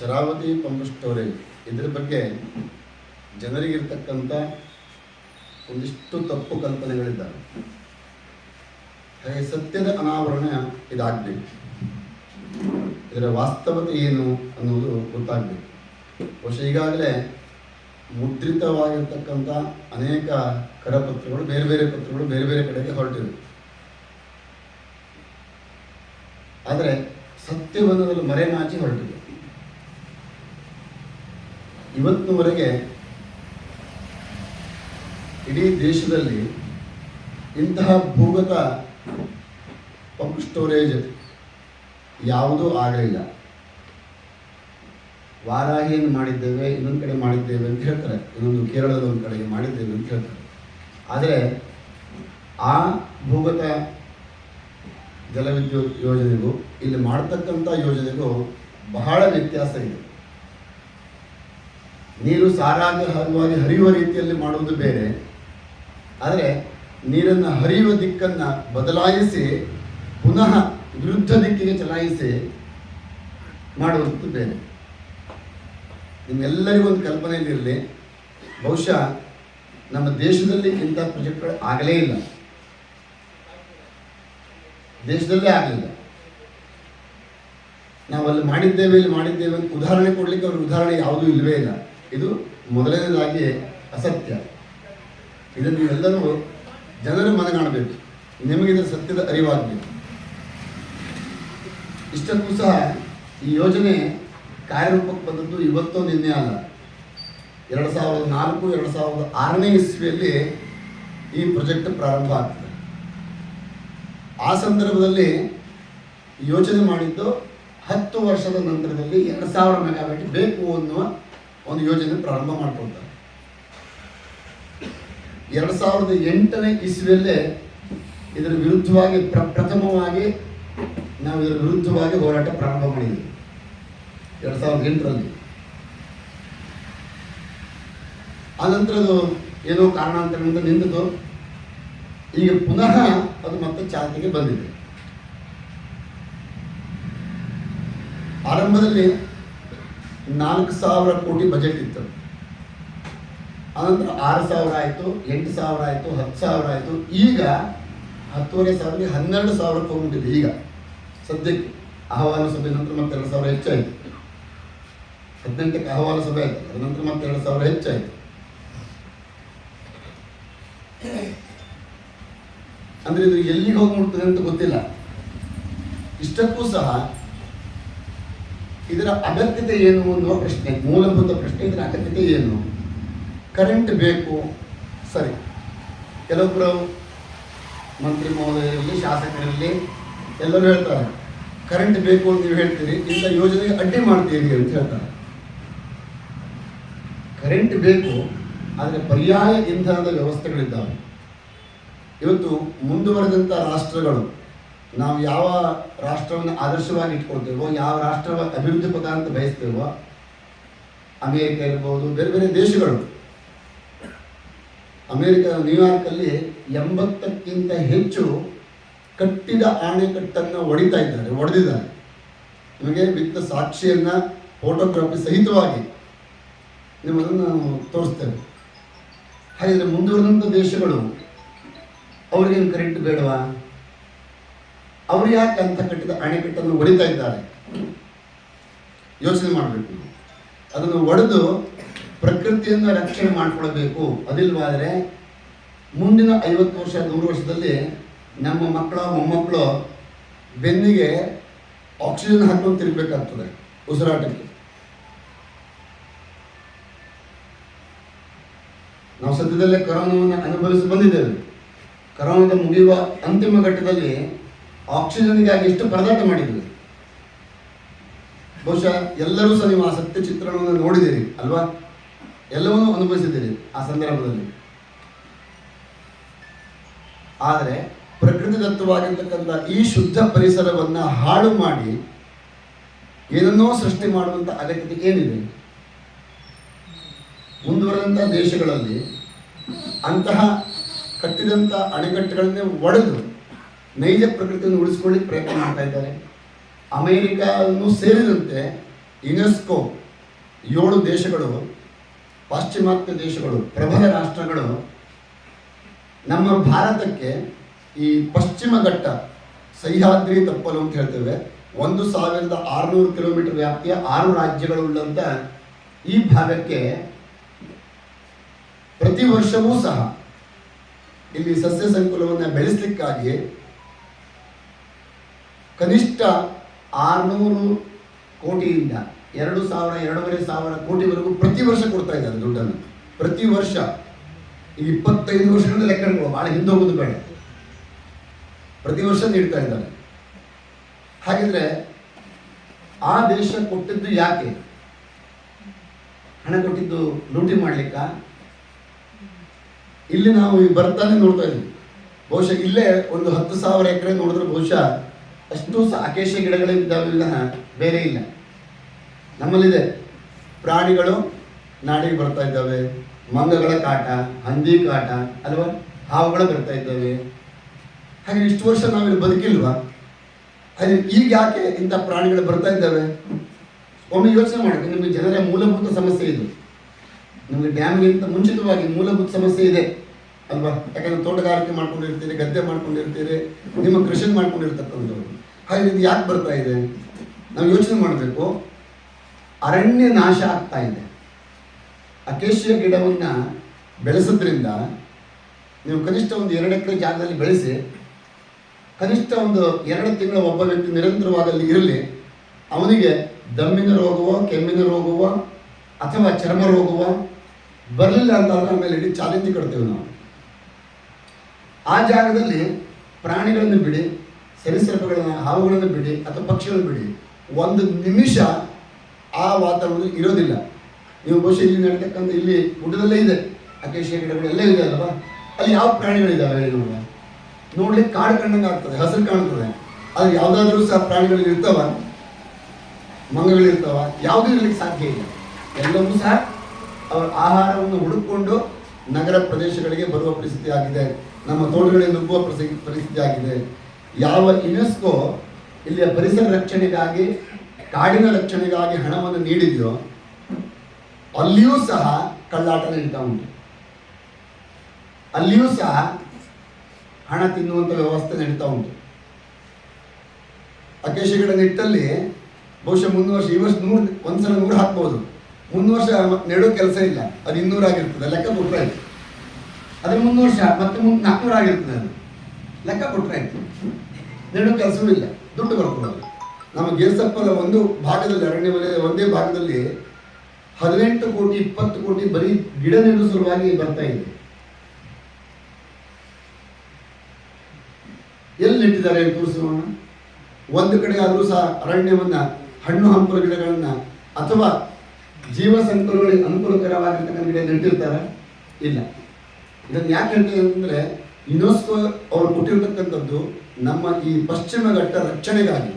Sharavati pump storage ಇದರ ಬಗ್ಗೆ ಜನರಿಗಿರ್ತಕ್ಕಂಥ ಒಂದಿಷ್ಟು ತಪ್ಪು ಕಲ್ಪನೆಗಳಿದ್ದಾವೆ. ಹಾಗೆ ಸತ್ಯದ ಅನಾವರಣ ಇದಾಗಬೇಕು. ಇದರ ವಾಸ್ತವತೆ ಏನು ಅನ್ನೋದು ಗೊತ್ತಾಗಬೇಕು. ಬಹುಶಃ ಈಗಾಗಲೇ ಮುದ್ರಿತವಾಗಿರ್ತಕ್ಕಂಥ ಅನೇಕ ಕರಪತ್ರಗಳು, ಬೇರೆ ಬೇರೆ ಪತ್ರಗಳು ಬೇರೆ ಬೇರೆ ಕಡೆಗೆ ಹೊರಟಿವೆ. ಆದರೆ ಸತ್ಯವನ್ನು ಅದರಲ್ಲಿ ಮರೆಮಾಚಿ ಹೊರಟಿದೆ. ಇವತ್ತಿನವರೆಗೆ ಇಡೀ ದೇಶದಲ್ಲಿ ಇಂತಹ ಭೂಗತ ಪಂಪ್ ಸ್ಟೋರೇಜ್ ಯಾವುದೂ ಆಗಲಿಲ್ಲ. ವಾರಾಹಿಯನ್ನು ಮಾಡಿದ್ದೇವೆ, ಇನ್ನೊಂದು ಕಡೆ ಮಾಡಿದ್ದೇವೆ ಅಂತ ಹೇಳ್ತಾರೆ, ಇನ್ನೊಂದು ಕೇರಳದ ಒಂದು ಕಡೆಗೆ ಮಾಡಿದ್ದೇವೆ ಅಂತ ಹೇಳ್ತಾರೆ. ಆದರೆ ಆ ಭೂಗತ ಜಲವಿದ್ಯುತ್ ಯೋಜನೆಗೂ ಇಲ್ಲಿ ಮಾಡ್ತಕ್ಕಂಥ ಯೋಜನೆಗೂ ಬಹಳ ವ್ಯತ್ಯಾಸ ಇದೆ. ನೀರು ಸಾರಾಗವಾಗಿ ಹರಿಯುವ ರೀತಿಯಲ್ಲಿ ಮಾಡುವುದು ಬೇರೆ, ಆದರೆ ನೀರನ್ನು ಹರಿಯುವ ದಿಕ್ಕನ್ನು ಬದಲಾಯಿಸಿ ಪುನಃ ವಿರುದ್ಧ ದಿಕ್ಕಿಗೆ ಚಲಾಯಿಸಿ ಮಾಡುವಂಥದ್ದು ಬೇರೆ. ನಿಮ್ಮೆಲ್ಲರಿಗೂ ಒಂದು ಕಲ್ಪನೆಯಲ್ಲಿರಲಿ, ಬಹುಶಃ ನಮ್ಮ ದೇಶದಲ್ಲಿ ಇಂಥ ಪ್ರಾಜೆಕ್ಟ್ಗಳು ಆಗಲೇ ಇಲ್ಲ, ದೇಶದಲ್ಲೇ ಆಗಲಿಲ್ಲ. ನಾವು ಅಲ್ಲಿ ಮಾಡಿದ್ದೇವೆ, ಇಲ್ಲಿ ಮಾಡಿದ್ದೇವೆ ಅಂತ ಉದಾಹರಣೆ ಕೊಡಲಿಕ್ಕೆ ಅವ್ರ ಉದಾಹರಣೆ ಯಾವುದೂ ಇಲ್ಲವೇ ಇಲ್ಲ. ಇದು ಮೊದಲನೇದಾಗಿ ಅಸತ್ಯ. ಇದನ್ನು ನೀವೆಲ್ಲರೂ ಜನರ ಮನಗಾಣಬೇಕು, ನಿಮಗಿದ ಸತ್ಯದ ಅರಿವಾಗಬೇಕು. ಇಷ್ಟಕ್ಕೂ ಸಹ ಈ ಯೋಜನೆ ಕಾರ್ಯರೂಪಕ್ಕೆ ಬಂದದ್ದು ಇವತ್ತೋ ನಿನ್ನೆ ಅಲ್ಲ. 2004-2006ನೇ ಇಸ್ವಿಯಲ್ಲಿ ಈ ಪ್ರಾಜೆಕ್ಟ್ ಪ್ರಾರಂಭ ಆಗ್ತದೆ. ಆ ಸಂದರ್ಭದಲ್ಲಿ ಯೋಚನೆ ಮಾಡಿದ್ದು 10 ವರ್ಷದ ನಂತರದಲ್ಲಿ 2000 ಮೆಗಾವ್ಯಾಟ್ ಬೇಕು ಅನ್ನುವ ಒಂದು ಯೋಜನೆ ಪ್ರಾರಂಭ ಮಾಡಿಕೊಳ್ತಾರೆ. 2008ನೇ ಇಸ್ವಿಯಲ್ಲೇ ಇದರ ವಿರುದ್ಧವಾಗಿ ಪ್ರಥಮವಾಗಿ ನಾವು ಇದರ ವಿರುದ್ಧವಾಗಿ ಹೋರಾಟ ಪ್ರಾರಂಭ ಮಾಡಿದ್ವಿ 2008ರಲ್ಲಿ. ಆನಂತರದು ಏನೋ ಕಾರಣಾಂತರದಿಂದ ನಿಂತದ್ದು, ಈಗ ಪುನಃ ಅದು ಮತ್ತೆ ಚಾಲ್ತಿಗೆ ಬಂದಿದೆ. ಆರಂಭದಲ್ಲಿ 4000 ಕೋಟಿ ಬಜೆಟ್ ಇತ್ತು. ಆನಂತರ 6000 ಆಯಿತು, 8000 ಆಯಿತು, 10,000 ಆಯಿತು. ಈಗ 10,500ಗೆ 12,000 ಹೋಗ್ಬಿಟ್ಟಿದೆ. ಈಗ ಸದ್ಯಕ್ಕೆ ಅಹವಾಲು ಸಭೆ ನಂತರ ಮತ್ತೆ 2,000 ಹೆಚ್ಚಾಯಿತು. 18ಕ್ಕೆ ಅಹವಾಲು ಸಭೆ ಆಯಿತು, ಅದ ನಂತರ ಮತ್ತೆ 2,000 ಹೆಚ್ಚಾಯಿತು. ಅಂದರೆ ಇದು ಎಲ್ಲಿಗೆ ಹೋಗ್ಬಿಡ್ತದೆ ಅಂತ ಗೊತ್ತಿಲ್ಲ. ಇಷ್ಟಕ್ಕೂ ಸಹ ಇದರ ಅಗತ್ಯತೆ ಏನು ಅನ್ನುವ ಪ್ರಶ್ನೆ, ಮೂಲಭೂತ ಪ್ರಶ್ನೆ. ಇದರ ಅಗತ್ಯತೆ ಏನು? ಕರೆಂಟ್ ಬೇಕು, ಸರಿ. ಕೆಲವೊಬ್ಬರು ಮಂತ್ರಿ ಮಹೋದಯರಲ್ಲಿ, ಶಾಸಕರಲ್ಲಿ ಎಲ್ಲರೂ ಹೇಳ್ತಾರೆ ಕರೆಂಟ್ ಬೇಕು ಅಂತ ನೀವು ಹೇಳ್ತೀರಿ, ಇಂಥ ಯೋಜನೆಗೆ ಅಡ್ಡಿ ಮಾಡ್ತೀರಿ ಅಂತ ಹೇಳ್ತಾರೆ. ಕರೆಂಟ್ ಬೇಕು, ಆದರೆ ಪರ್ಯಾಯ ಇಂಧನದ ವ್ಯವಸ್ಥೆಗಳಿದ್ದಾವೆ. ಇವತ್ತು ಮುಂದುವರೆದಂಥ ರಾಷ್ಟ್ರಗಳು, ನಾವು ಯಾವ ರಾಷ್ಟ್ರವನ್ನು ಆದರ್ಶವಾಗಿ ಇಟ್ಕೊಳ್ತೇವೋ, ಯಾವ ರಾಷ್ಟ್ರ ಅಭಿವೃದ್ಧಿ ಪಥ ಅಂತ ಬಯಸ್ತೇವೋ, ಅಮೇರಿಕ ಇರ್ಬೋದು, ಬೇರೆ ಬೇರೆ ದೇಶಗಳು. ಅಮೇರಿಕ ನ್ಯೂಯಾರ್ಕಲ್ಲಿ 80ಕ್ಕಿಂತ ಹೆಚ್ಚು ಕಟ್ಟಿದ ಆಣೆಕಟ್ಟನ್ನು ಒಡೆದಿದ್ದಾರೆ. ನಿಮಗೆ ವಿತ್ ಸಾಕ್ಷಿಯನ್ನು ಫೋಟೋಗ್ರಫಿ ಸಹಿತವಾಗಿ ನಿಮ್ಮನ್ನು ನಾವು ತೋರಿಸ್ತೇವೆ. ಹಾಗಿದ್ರೆ ಮುಂದುವರೆದಂಥ ದೇಶಗಳು ಅವರಿಗೇನು ಕರೆಂಟ್ ಬೇಡವಾ? ಅವರು ಯಾಕೆ ಅಂತ ಕಟ್ಟಿದ ಅಣೆಕಟ್ಟನ್ನು ಒಡಿತಾ ಇದ್ದಾರೆ? ಯೋಚನೆ ಮಾಡಬೇಕು. ಅದನ್ನು ಒಡೆದು ಪ್ರಕೃತಿಯನ್ನು ರಕ್ಷಣೆ ಮಾಡಿಕೊಳ್ಬೇಕು. ಅದಿಲ್ವಾದರೆ ಮುಂದಿನ 50 ವರ್ಷ 100 ವರ್ಷದಲ್ಲಿ ನಮ್ಮ ಮಕ್ಕಳು ಮೊಮ್ಮಕ್ಕಳು ಬೆನ್ನಿಗೆ ಆಕ್ಸಿಜನ್ ಹಾಕೊಂಡು ತಿರುಗಬೇಕಾಗ್ತದೆ ಉಸಿರಾಟಕ್ಕೆ. ನಾವು ಸದ್ಯದಲ್ಲೇ ಕೊರೋನಾವನ್ನು ಅನುಭವಿಸಿ ಬಂದಿದ್ದೇವೆ. ಕೊರೋನಾದ ಮುಗಿಯುವ ಅಂತಿಮ ಘಟ್ಟದಲ್ಲಿ ಆಕ್ಸಿಜನ್ಗಾಗಿ ಎಷ್ಟು ಪರದಾಟ ಮಾಡಿದ್ವಿ. ಬಹುಶಃ ಎಲ್ಲರೂ ಸಹ ನೀವು ಆ ಸತ್ಯ ಚಿತ್ರಣವನ್ನು ನೋಡಿದ್ದೀರಿ ಅಲ್ವಾ? ಎಲ್ಲವನ್ನೂ ಅನುಭವಿಸಿದ್ದೀರಿ ಆ ಸಂದರ್ಭದಲ್ಲಿ. ಆದರೆ ಪ್ರಕೃತಿದತ್ತವಾಗಿರ್ತಕ್ಕಂಥ ಈ ಶುದ್ಧ ಪರಿಸರವನ್ನು ಹಾಳು ಮಾಡಿ ಏನನ್ನೋ ಸೃಷ್ಟಿ ಮಾಡುವಂಥ ಅಗತ್ಯತೆ ಏನಿದೆ? ಮುಂದುವರೆದಂಥ ದೇಶಗಳಲ್ಲಿ ಅಂತಹ ಕಟ್ಟಿದಂಥ ಅಣೆಕಟ್ಟುಗಳನ್ನೇ ಒಡೆದು ನೈಜ ಪ್ರಕೃತಿಯನ್ನು ಉಳಿಸ್ಕೊಳ್ಳಿಕ್ಕೆ ಪ್ರಯತ್ನ ಮಾಡ್ತಾ ಇದ್ದಾರೆ. ಅಮೇರಿಕಾವನ್ನು ಸೇರಿದಂತೆ ಯುನೆಸ್ಕೋ 7 ದೇಶಗಳು, ಪಾಶ್ಚಿಮಾತ್ಯ ದೇಶಗಳು, ಪ್ರಬಲ ರಾಷ್ಟ್ರಗಳು ನಮ್ಮ ಭಾರತಕ್ಕೆ ಈ ಪಶ್ಚಿಮ ಘಟ್ಟ ಸಹ್ಯಾದ್ರಿ ತಪ್ಪಲು ಅಂತ ಹೇಳ್ತೇವೆ, 1600 ಕಿಲೋಮೀಟರ್ ವ್ಯಾಪ್ತಿಯ 6 ರಾಜ್ಯಗಳುಳ್ಳಂಥ ಈ ಭಾಗಕ್ಕೆ ಪ್ರತಿ ವರ್ಷವೂ ಸಹ ಇಲ್ಲಿ ಸಸ್ಯ ಸಂಕುಲವನ್ನು ಬೆಳೆಸಲಿಕ್ಕಾಗಿ ಕನಿಷ್ಠ 600 ಕೋಟಿಯಿಂದ 2,000-2,500 ಕೋಟಿವರೆಗೂ ಪ್ರತಿ ವರ್ಷ ಕೊಡ್ತಾ ಇದ್ದಾರೆ ದುಡ್ಡನ್ನು. ಪ್ರತಿ ವರ್ಷ ಈ 25 ವರ್ಷಗಳಿಂದ ಲೆಕ್ಕ ಇಟ್ಕೊಳ್ಳೋ, ಭಾಳ ಹಿಂದೆ ಹೋಗೋದು ಬೇಡ, ಪ್ರತಿ ವರ್ಷ ನೀಡ್ತಾ ಇದ್ದಾರೆ. ಹಾಗಿದ್ರೆ ಆ ದೇಶ ಕೊಟ್ಟಿದ್ದು ಯಾಕೆ? ಹಣ ಕೊಟ್ಟಿದ್ದು ಲೂಟಿ ಮಾಡ್ಲಿಕ್ಕ? ಇಲ್ಲಿ ನಾವು ಬರ್ತಾನೆ ನೋಡ್ತಾ ಇದ್ವಿ, ಬಹುಶಃ ಇಲ್ಲೇ ಒಂದು 10,000 ಎಕರೆ ನೋಡಿದ್ರೆ ಬಹುಶಃ ಅಷ್ಟು ಅಕೇಶ ಗಿಡಗಳಿದ್ದಾವಿಲ್ಲ, ಬೇರೆ ಇಲ್ಲ. ನಮ್ಮಲ್ಲಿದೆ ಪ್ರಾಣಿಗಳು ನಾಡಿಗೆ ಬರ್ತಾ ಇದ್ದಾವೆ, ಮಂಗಗಳ ಕಾಟ, ಹಂದಿ ಕಾಟ ಅಲ್ವಾ, ಹಾವುಗಳು ಬರ್ತಾ ಇದ್ದಾವೆ. ಹಾಗೆ ಇಷ್ಟು ವರ್ಷ ನಾವಿಲ್ಲಿ ಬದುಕಿಲ್ವಾ? ಹಾಗೆ ಈಗ ಯಾಕೆ ಇಂಥ ಪ್ರಾಣಿಗಳು ಬರ್ತಾ ಇದ್ದಾವೆ? ಒಮ್ಮೆ ಯೋಚನೆ ಮಾಡಿ. ನಿಮಗೆ ಜನರ ಮೂಲಭೂತ ಸಮಸ್ಯೆ ಇದು. ನಿಮಗೆ ಡ್ಯಾಮ್ಗಿಂತ ಮುಂಚಿತವಾಗಿ ಮೂಲಭೂತ ಸಮಸ್ಯೆ ಇದೆ ಅಲ್ವಾ? ಯಾಕಂದ್ರೆ ತೋಟಗಾರಿಕೆ ಮಾಡ್ಕೊಂಡಿರ್ತೀರಿ, ಗದ್ದೆ ಮಾಡ್ಕೊಂಡಿರ್ತೀರಿ, ನಿಮ್ಮ ಕೃಷಿ ಮಾಡ್ಕೊಂಡಿರ್ತಕ್ಕಂಥವ್ರು. ಹಾಗೆ ಇದು ಯಾಕೆ ಬರ್ತಾ ಇದೆ? ನಾವು ಯೋಚನೆ ಮಾಡಬೇಕು. ಅರಣ್ಯ ನಾಶ ಆಗ್ತಾ ಇದೆ. ಅಕೇಶಿಯ ಗಿಡವನ್ನು ಬೆಳೆಸೋದ್ರಿಂದ ನೀವು ಕನಿಷ್ಠ ಒಂದು 2 ಎಕರೆ ಜಾಗದಲ್ಲಿ ಬೆಳೆಸಿ, ಕನಿಷ್ಠ ಒಂದು 2 ತಿಂಗಳ ಒಬ್ಬ ವ್ಯಕ್ತಿ ನಿರಂತರವಾಗಿ ಅಲ್ಲಿ ಇರಲಿ, ಅವನಿಗೆ ದಮ್ಮಿನ ರೋಗವೋ, ಕೆಮ್ಮಿನ ರೋಗವೋ ಅಥವಾ ಚರ್ಮ ರೋಗವೋ ಬರಲಿಲ್ಲ ಅಂತಾದ್ರೆ ಆಮೇಲೆ ಇಡೀ ಚಾಲೆಂಜ್ ಕೊಡ್ತೇವೆ ನಾವು. ಆ ಜಾಗದಲ್ಲಿ ಪ್ರಾಣಿಗಳನ್ನು ಬಿಡಿ, ಸರೀಸೃಪಗಳನ್ನು, ಹಾವುಗಳನ್ನು ಬಿಡಿ ಅಥವಾ ಪಕ್ಷಿಗಳನ್ನು ಬಿಡಿ, 1 ನಿಮಿಷ ಆ ವಾತಾವರಣದಲ್ಲಿ ಇರೋದಿಲ್ಲ. ನೀವು ಬಹುಶಃ ಇಲ್ಲಿ ನಡೀತಕ್ಕಂಥ ಇಲ್ಲಿ ಗುಡ್ಡದಲ್ಲೇ ಇದೆ ಅಕೇಶಿಯ ಗಿಡಗಳು ಎಲ್ಲ ಇದೆ ಅಲ್ವಾ? ಅಲ್ಲಿ ಯಾವ ಪ್ರಾಣಿಗಳಿದ್ದಾವೆ ನೋಡ್ಲಿಕ್ಕೆ ಕಾಡು ಕಂಡಂಗೆ ಆಗ್ತದೆ, ಹಸಿರು ಕಾಣ್ತದೆ. ಆದರೆ ಯಾವುದಾದ್ರೂ ಸಹ ಪ್ರಾಣಿಗಳು ಇರ್ತಾವ, ಮಂಗಗಳಿರ್ತಾವ? ಯಾವುದೂ ಇರಲಿಕ್ಕೆ ಸಾಧ್ಯ ಇಲ್ಲ. ಎಲ್ಲವೂ ಸಹ ಅವರ ಆಹಾರವನ್ನು ಹುಡುಕಿಕೊಂಡು ನಗರ ಪ್ರದೇಶಗಳಿಗೆ ಬರುವ ಪರಿಸ್ಥಿತಿ ಆಗಿದೆ, ನಮ್ಮ ತೋಟಗಳಿಗೆ ನುಗ್ಗುವ ಪರಿಸ್ಥಿತಿ ಆಗಿದೆ. ಯಾವ ಯುನೆಸ್ಕೋ ಇಲ್ಲಿಯ ಪರಿಸರ ರಕ್ಷಣೆಗಾಗಿ, ಕಾಡಿನ ರಕ್ಷಣೆಗಾಗಿ ಹಣವನ್ನು ನೀಡಿದೆಯೋ ಅಲ್ಲಿಯೂ ಸಹ ಕಳ್ಳಾಟ ನಡೀತಾ ಉಂಟು. ಅಲ್ಲಿಯೂ ಸಹ ಹಣ ತಿನ್ನುವಂಥ ವ್ಯವಸ್ಥೆ ನಡೀತಾ ಉಂಟು. ಅಕೇಶಿ ಗಿಡ ನಿಟ್ಟಲ್ಲಿ ಬಹುಶಃ 3 ವರ್ಷ, ಈ ವರ್ಷ 100, ಒಂದ್ಸಲ 100 ಹಾಕ್ಬೋದು, 3 ವರ್ಷ ನೆಡೋ ಕೆಲಸ ಇಲ್ಲ, ಅದು 200 ಆಗಿರ್ತದೆ, ಲೆಕ್ಕ ಕೊಟ್ಟರೆ ಆಯ್ತು. ಅದ್ರ 3 ವರ್ಷ ಮತ್ತೆ 400 ಆಗಿರ್ತದೆ, ಅದು ಲೆಕ್ಕ ಕೊಟ್ಟರೆ ಆಯ್ತು. ನೆಡೋ ಕೆಲಸವೂ ಇಲ್ಲ, ದುಡ್ಡು ಬರ್ಕೊಳ್ಳೋದು. ನಮ್ಮ ಗೇರ್ಸಪ್ಪಲ ಒಂದು ಭಾಗದಲ್ಲಿ, ಅರಣ್ಯ ವಲಯದ ಒಂದೇ ಭಾಗದಲ್ಲಿ 18 ಕೋಟಿ 20 ಕೋಟಿ ಬರೀ ಗಿಡ ನೆಡುವ ಸಲುವಾಗಿ ಬರ್ತಾ ಇದೆ. ಎಲ್ಲಿ ನೆಟ್ಟಿದ್ದಾರೆ ತೋರಿಸೋಣ. ಒಂದು ಕಡೆ ಆದರೂ ಸಹ ಅರಣ್ಯವನ್ನ, ಹಣ್ಣು ಹಂಪಲ ಗಿಡಗಳನ್ನ ಅಥವಾ ಜೀವ ಸಂಕುಲಗಳಿಗೆ ಅನುಕೂಲಕರವಾಗಿರ್ತಕ್ಕಂಥ ಗಿಡ ನೆಟ್ಟಿರ್ತಾರೆ? ಇಲ್ಲ. ಇದನ್ನು ಯಾಕೆ ಹೇಳ್ತೀವಿ ಅಂತಂದ್ರೆ, ಯುನೆಸ್ಕೋ ಅವರು ಕೊಟ್ಟಿರ್ತಕ್ಕಂಥದ್ದು ನಮ್ಮ ಈ ಪಶ್ಚಿಮ ಘಟ್ಟ ರಕ್ಷಣೆಗಾಗಿ.